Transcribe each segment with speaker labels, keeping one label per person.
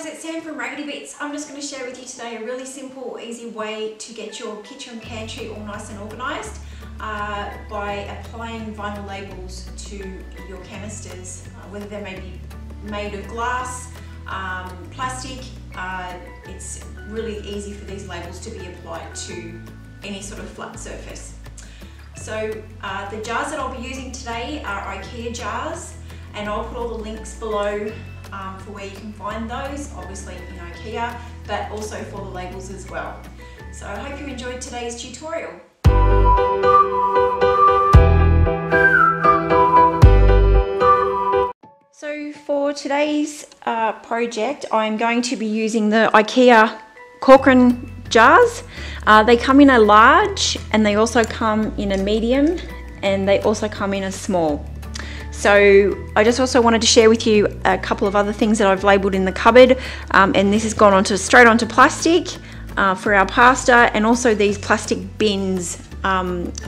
Speaker 1: guys, it's Sam from Raggedy Bits. I'm just going to share with you today a really simple, easy way to get your kitchen pantry all nice and organised by applying vinyl labels to your canisters, whether they may be made of glass, plastic. It's really easy for these labels to be applied to any sort of flat surface. So the jars that I'll be using today are Ikea jars, and I'll put all the links below for where you can find those, obviously in Ikea, but also for the labels as well. So I hope you enjoyed today's tutorial. So for today's project, I'm going to be using the Ikea Korken jars. They come in a large, and they also come in a medium, and they also come in a small. So I just also wanted to share with you a couple of other things that I've labelled in the cupboard, and this has gone straight onto plastic for our pasta, and also these plastic bins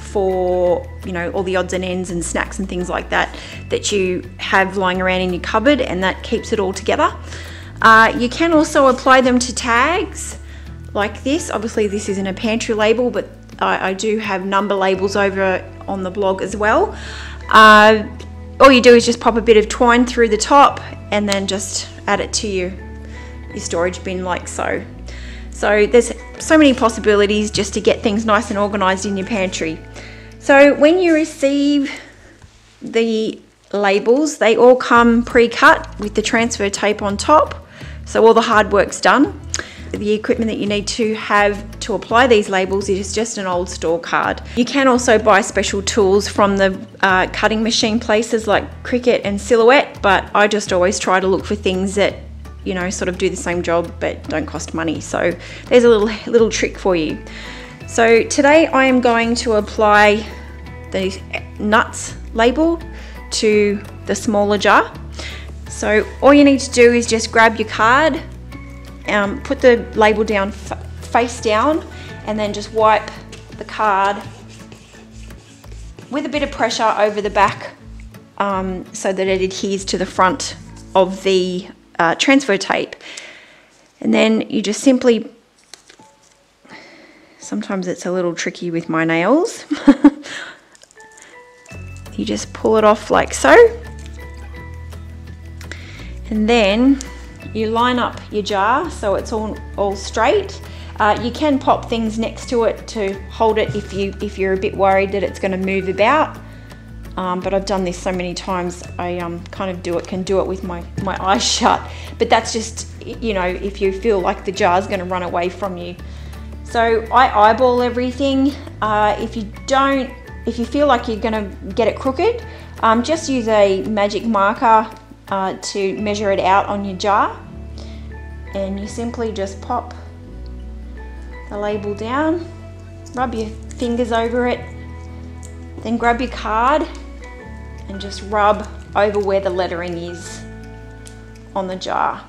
Speaker 1: for, you know, all the odds and ends and snacks and things like that that you have lying around in your cupboard, and that keeps it all together. You can also apply them to tags like this. Obviously this isn't a pantry label, but I do have number labels over on the blog as well. All you do is just pop a bit of twine through the top and then just add it to your storage bin like so. So there's so many possibilities just to get things nice and organised in your pantry. So when you receive the labels, they all come pre-cut with the transfer tape on top. So all the hard work's done. The equipment that you need to have to apply these labels is just an old store card. You can also buy special tools from the cutting machine places like Cricut and Silhouette, but I just always try to look for things that, you know, sort of do the same job but don't cost money. So there's a little trick for you. So today I am going to apply the nuts label to the smaller jar. So all you need to do is just grab your card, put the label down face down, and then just wipe the card with a bit of pressure over the back so that it adheres to the front of the transfer tape. And then you just simply, sometimes it's a little tricky with my nails, you just pull it off like so, and then you line up your jar so it's all straight. You can pop things next to it to hold it if you're a bit worried that it's going to move about. But I've done this so many times, I kind of can do it with my eyes shut. But that's just, you know, if you feel like the jar's going to run away from you. So I eyeball everything. If you feel like you're going to get it crooked, just use a magic marker to measure it out on your jar. And you simply just pop the label down, rub your fingers over it, then grab your card and just rub over where the lettering is on the jar.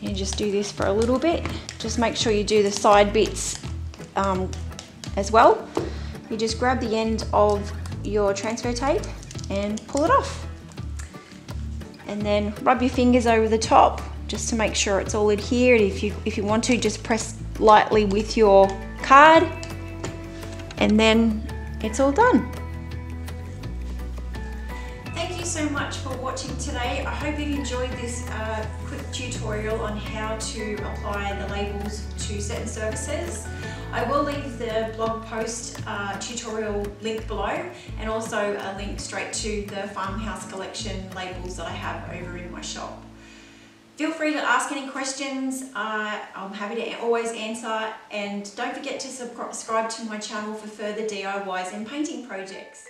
Speaker 1: You just do this for a little bit. Just make sure you do the side bits as well. You just grab the end of your transfer tape and pull it off, and then rub your fingers over the top just to make sure it's all adhered. If you want to, just press lightly with your card, and then it's all done. Thank you so much for watching today. I hope you enjoyed this quick tutorial on how to apply the labels to certain surfaces. I will leave the blog post tutorial link below, and also a link straight to the Farmhouse collection labels that I have over in my shop. Feel free to ask any questions. I'm happy to always answer, and don't forget to subscribe to my channel for further DIYs and painting projects.